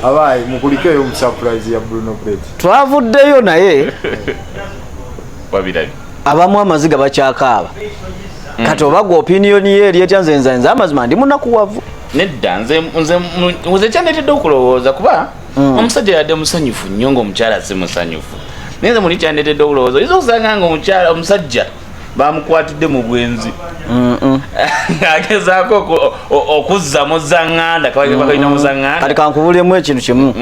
abaye mukulikeyo mu surprise ya Bruno Bet twavuddeyo naye wabirabi abamu amaziga bakyakaaba kati oba opinion ye eri etya nze amazima ndi munakuwavu nedda nze kyanetedde okulowooza kuba omusajja yadde musanyufu nnyo ng'omukyala si musanyufu naye nze muli kyanetedde okulowooza oyinza okusanga nga omusajja bamukwatidde mu bwenzi agezaako okuzza muzaŋŋanda kalina muzaŋŋanda kati kankubulemu ekintu kimu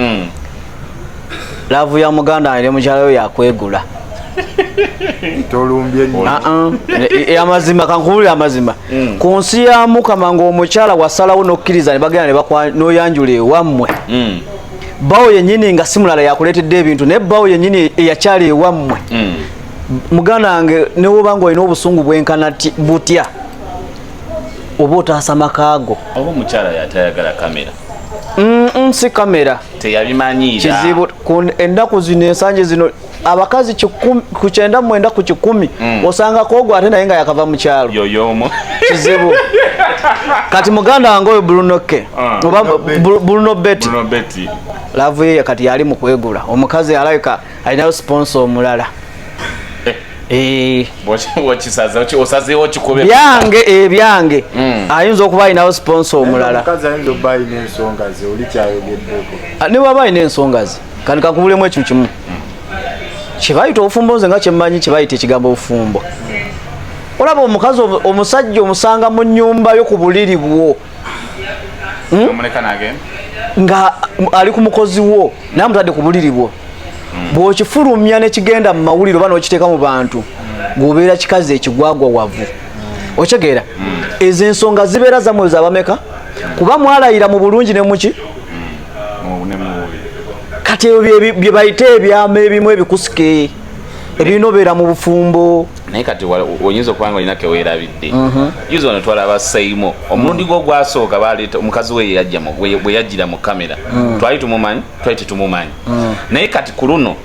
laavu ya muganda wange mukyala we yakwegula tolumbye amazima kankubulira amazima ku nsi ya Mukama ng'omukyala wasalawo n'okkiriza ne bagenda n'oyanjula ewammwe bawo yennyini nga si mulala yakuleetedde ebintu naye bawo yennyini eyakyala ewammwe muganda wange ne woba ng'olina obusungu bwenkana butya oba otaasa makaago oba omukyala yatayagala kamera si kamera teyabimanyiira kizibu ennaku zino ensangi zino abakazi 99 ku 100 osanga kogo ate naye nga yakava mu kyalo yoyomo kizibu kati muganda wange oyo Brunoke oba Bruno Bet laavu ye kati yali mu kwegula omukazi alabika alinayo sponsor omulala osazeewo kikube byange ayinza okuba alinayo sponsor omulala ne waba alina ensonga ze kandi kakubulemu ekintu kimu kibayita obufumbo nze nga kyemmanyi kibayita ekigambo obufumbo olaba omukazi omusajja omusanga mu nnyumba yo ku buliri bwo nga ali ku mukozi wo naye amutadde ku buliri bwo bw'okifulumya ne kigenda mu mawulire oba n'okiteeka mu bantu ng'obeera kikazi ekigwagwa wavu okitegeera ezo ensonga zibeera zammwe zabameka kuba mwalayira mu bulungi ne muki kati ebyo bye bayita ebyama ebimu ebikusike ebinobeera mu bufumbo naye kati oyinza okuba nga olina keweerabidde yuzo ne twalaba Seimo omulundi gwo gwasooka baleeta omukazi we bwe yajjira mu kamera twali tumumanyi twali tetumumanyi naye kati ku luno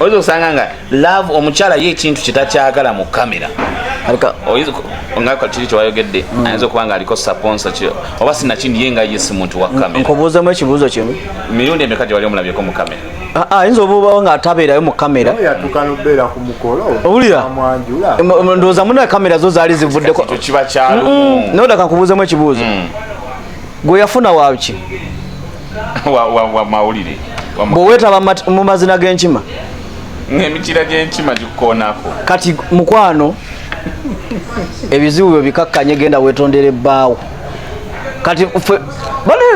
oyinza okusanga nga love omukyala ye ekintu kitakyagala mu kamera nga kiri kyewayogedde ayinza okuba nga aliko sponsor oba sinakindi ye nga yesi muntu wa kamera nkubuuzemu ekibuuzo kimu mirundi emeka gye wali omulabyeko mu kamera ayinza obubawo ng'atabeerayo mu kamera owulira ndowooza muna kamera zo zaali zivuddeko kiba kyalumu nodaka nkubuuzemu ekibuuzo gwe yafuna waki wa mawulire bweweetaba mu mazina g'enkima emikira gy'enkima gikukoonako kati mukwano ebizibu byo bikakkanye genda weetondera ebbaawo kati bale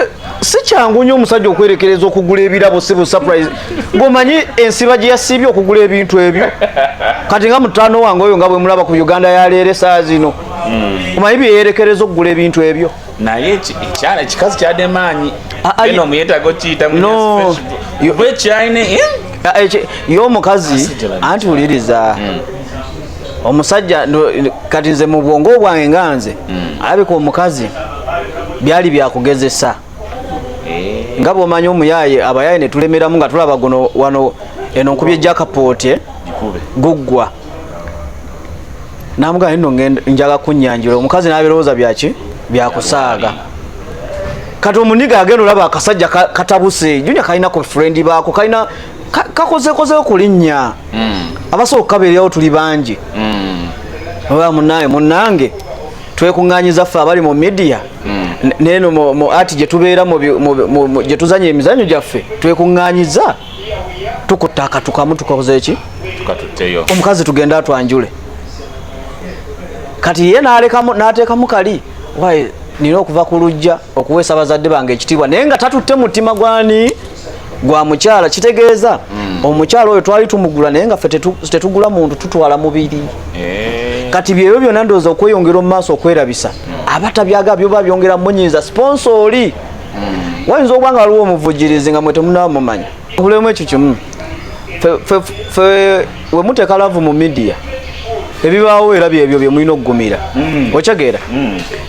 si kyangu nnyo omusajja okwerekereza okugula ebirabo si bu surprise ng'omanyi ensiba gye yasiibye okugula ebintu ebyo kati nga mutaano wange oyo nga bwe mulaba ku Uganda ya leero saa zino omanyi bye yeerekereza okugula ebintu ebyo naye ekyala ekikazi kyadde maanyi eno omuyetaaga okiyita bwekyalina ye omukazi anti wuliriza omusajja kati nze mu bwongo bwange nga nze alabika omukazi byali byakugezesa nga bw'omanyi omuyaaye abayaaye ne tulemeramu nga tulaba guno wano eno nkubye ejjakapooti guggwa namugana nno njaga kunnyanjula omukazi n'abirowooza byaki byakusaaga kati omuniga agenda olaba akasajja katabuse junya kalina ku friend baako kalina kakozekozeyo kulinnya abasobola okukabeerawo tuli bangi oba munnange twekuŋŋaanyiza ffe abali mu media neno mu ati gye tubeera gye tuzanya emizanyo gyaffe twekuŋŋaanyiza tukutta akatukamu tukakoze eki omukazi tugenda atwanjule kati ye n'ateekamu kali waye nina okuva ku lujja okuweesa bazadde bange ekitiibwa naye nga tatutte mutima gwani gwa mukyala kitegeeza omukyala oyo twali tumugula naye nga ffe tetugula muntu tutwala mubiri kati byebyo byonna ndowooza okweyongera mu maaso okwerabisa abatabyaga byoba byongera munyiiza sponsori wayinza okuba nga waliwo omuvujjirizi nga mwe temunaba mumanya kulemu ekyo kimu fe we muteeka laavu mu media ebibaawo era byebyo bye mulina okugumira okyegeera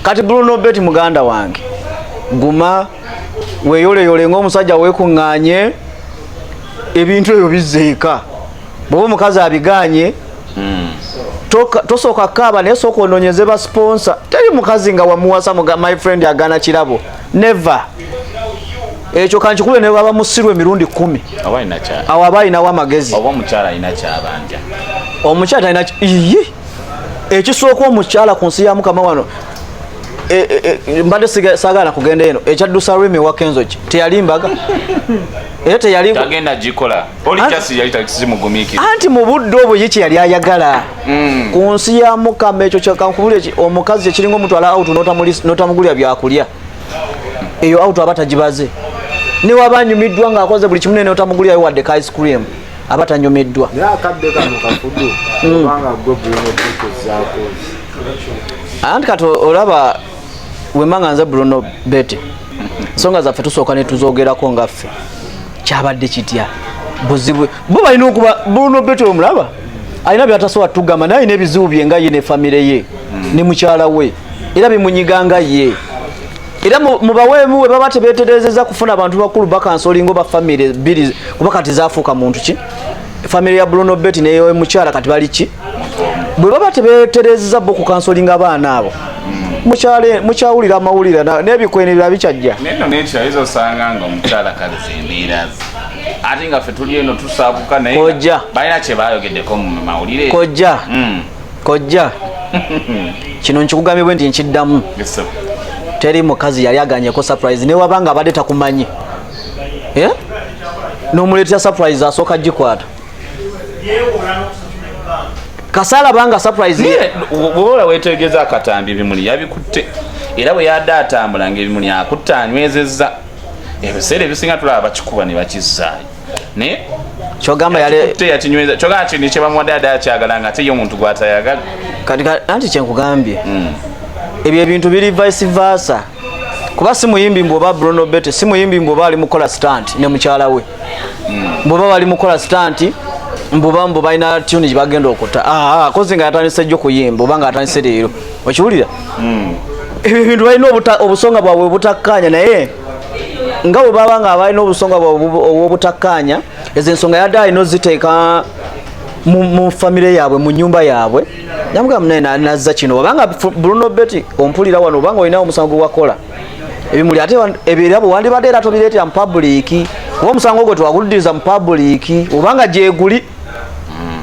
kati Bruno Bet muganda wange guma weyoleyole ng'omusajja weekuŋŋaanye ebintu ebyo bizeeka bw'oba omukazi abiganye tosooka kaaba naye sooka onoonyeze ba sponsor teri mukazi nga wamuwasa my friend agana kirabo never ekyo kankikule ne baba musirwe emirundi 10 awo aba alinawo amagezi oba omukyala alina kyabanja omukyala alina ekisooka omukyala ku nsi ya mukama wano mbadde saagala kugenda eno ekyaddusa Remi wa Kenzoki teyalimbaga era tagenda gikola olikyasi yali takizimugumiikira anti mu budde obwo ye kye yali ayagala ku nsi ya mukama ekyo kyakankubule omukazi kyekiringa omutwala out notamugulira byakulya eyo out aba tagibaze ne waba anyumiddwa ng'akoze buli kimu nene otamugulirayo wadde ka ice cream aba tanyumiddwa naye akadde kano kafudu kubanga gwe Bruno zaako anti kati olaba wemanga nze Bruno Betty nsonga zaffe tusooka ne tuzoogerako ngaffe kyabadde kitya buzibu bo balina okuba Bruno Betty omulaba alina byatasobola tugamba naye alina ebizibu bye nga ye ne famire ye ne mukyala we era bimunyiganga ye era mubaweemu we baba tebeeterezeza kufuna abantu bakulu bakansolingo ba famire bbiri kuba kati zaafuuka muntu ki famire ya Bruno Betty neyo mukyala kati bali ki bwe baba tebeeterezeza bo kukansolinga abaana abo mukyawulira amawulire n'ebikwenera bikyajja neno nekyo osanga nga omukyala kazimbiirazi ate nga ffe tuli eno tusaabuka naye kojja balina kye baayogeddeko mu mawulire kojja kino nkikugambye bwe nti nkiddamu teri mukazi yali aganyeko surprise ne wabanga abadde takumanyi n'omuleetera surprise asooka gikwata kasala banga surprise bwola wetegeeza akatambi ebimuli yabikutte era bwe yadde atambula ngaebimuli akutte anywezezza ebiseera ebisinga tulaba bakikuba ne bakizaayo naye kyogamba yakinyweza kyogamba kino kyebamuwadde adde akyagala nga ate ye omuntu gwatayagala anti kyenkugambye ebyo ebintu biri vice versa kuba si muyimbi mbwoba Bruno Betty si muyimbi mbwoba ali mukola stunt ne mukyala we mbwoba bali mukola stunt mbuba balina tune gyebagenda okuta kozi nga yatandise jjo kuyimba oba nga yatandise leero okiwulira ebyo bintu balina obusonga bwabwe obutakkanya naye nga bwe baba nga balina obusonga bwabwe obutakkanya ezo ensonga yadde alina oziteeka mu famire yaabwe mu nyumba yaabwe nyamugamba naye nazza kino obanga Bruno Betty ompulira wano obanga olinawo omusango gwakola ebimuli ate ebiera bwe wandibadde era tobireetera mu public kuba omusango gwe twagulidiriza mu public obanga gyeguli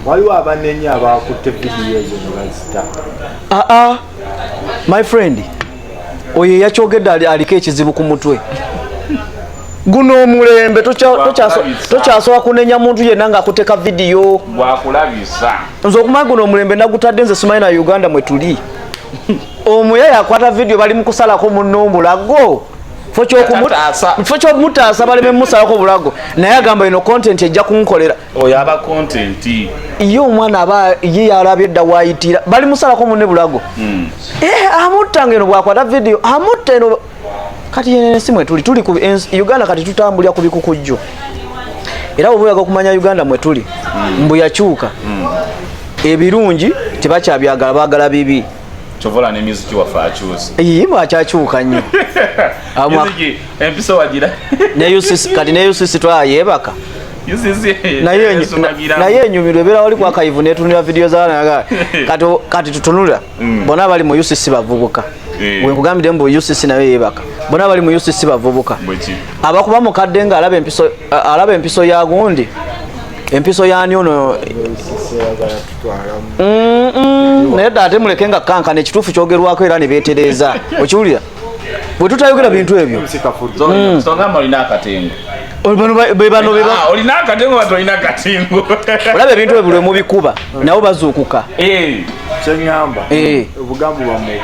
waliwo abanenye abakutte vidiyo ezo nebazita my friend oyo yakyogedde aliko ekizibu ku mutwe guno omulembe tokyasobola kunenya muntu yenna ng'akuteka vidiyo bwakulabisa nze okumanya guno omulembe nagutadde nze simanyi na Uganda mwe tuli omuyaye akwata vidiyo bali mukusalako munno bulago fo kyomutaasa baleme musalako bulago naye agamba ino content ejja kunkolera oyo aba content ye omwana aba ye yalabye edda wayitira bali musalako munne bulago amutta eno bwakwata vidiyo amutta eno kati yensi mwe tuli ku Uganda kati tutambulira ku bikukujjo era bwe oyaga okumanya Uganda mwe tuli mbu yakyuka ebirungi tebakyabyagala baagala bibi chovola ne music wafa akyuse yimba akyakyuka nnyo music empiso wagira ne UCC kati ne UCC twayebaka naye enyumirwa ebeera wali kwa kayivu netunira vidiyo zaanaga kati tutunula bona bali mu UCC bavubuka wenkugambire mbu UCC nayo yebaka bona bali mu UCC bavubuka abakuba mukadde nga alaba empiso ya gundi empiso yani ono naye dda ate muleke nga kankana ekituufu kyogerwako era ne beetereza okiwulira bwe tutayogera bintu ebyo olina akatengo bati olina akatengo olaba ebintu ebyo lwe mubikuba nabo bazuukuka kyeŋŋamba obugambo bwammwe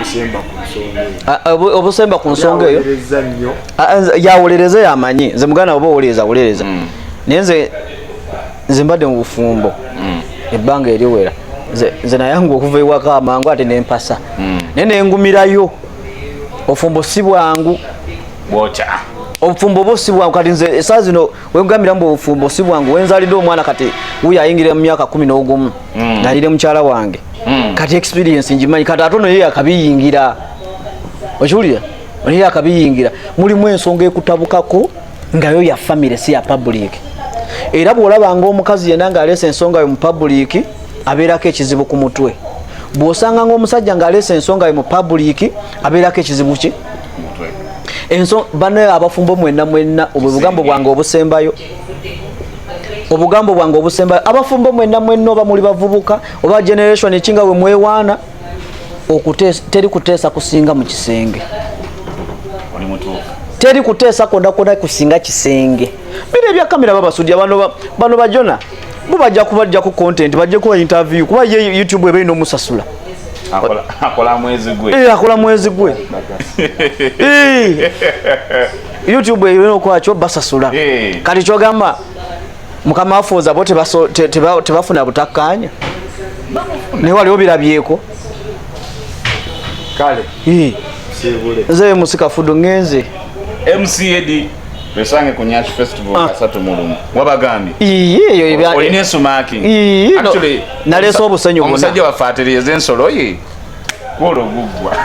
obusemba ku nsonga eyo yawolereze yamanyi nze muganda oba owolereza naye nze mbadde mu bufumbo ebbanga eriwera nze nayangu okuva ewaka amangu ate nempasa naye nengumirayo obufumbo si bwangu bwokya obufumbo bo si bwangu kati nze esaa zino wengambira mbu obufumbo si bwangu wenzalidde omwana kati wuyo ayingire mu myaka 11 nalire mukyala wange kati experience ngimanyi kati ate ono ye yakabiyingira okiwulira ono ye yakabiyingira mulimu ensonga ekutabukako nga yo ya family si ya public era bw'olabanga omukazi yenna ng'aleese ensonga yo mu public abeerako ekizibu ku mutwe bw'osanga ng'omusajja ng'aleese ensonga yo mu public abeerako ekizibu ki enso bane abafumbo mwenna obugambo bwange obusembayo abafumbo mwenna oba muli bavubuka oba generation ekinga we mwewaana teri kuteesa kusinga mu kisenge teri kuteesa kona kusinga kisenge bire bya kamera babasudya bano bajona bubajja kubajja ku content bajje kuba interview kuba YouTube ebe ino musasula akola mwezi gwe YouTube ebe ino kwacho basasula kati kyogamba mukama afuza bote tebafuna butakanya ne wali obirabyeko kale sibule nze musika fudu ngenze MCAD besange ku Nyash Festival kasatu mulumu wabagambi iyo olina sumaki actually naleso obusenyu bwonna omusajja wafaatiriza ensolo ye kwolo gugwa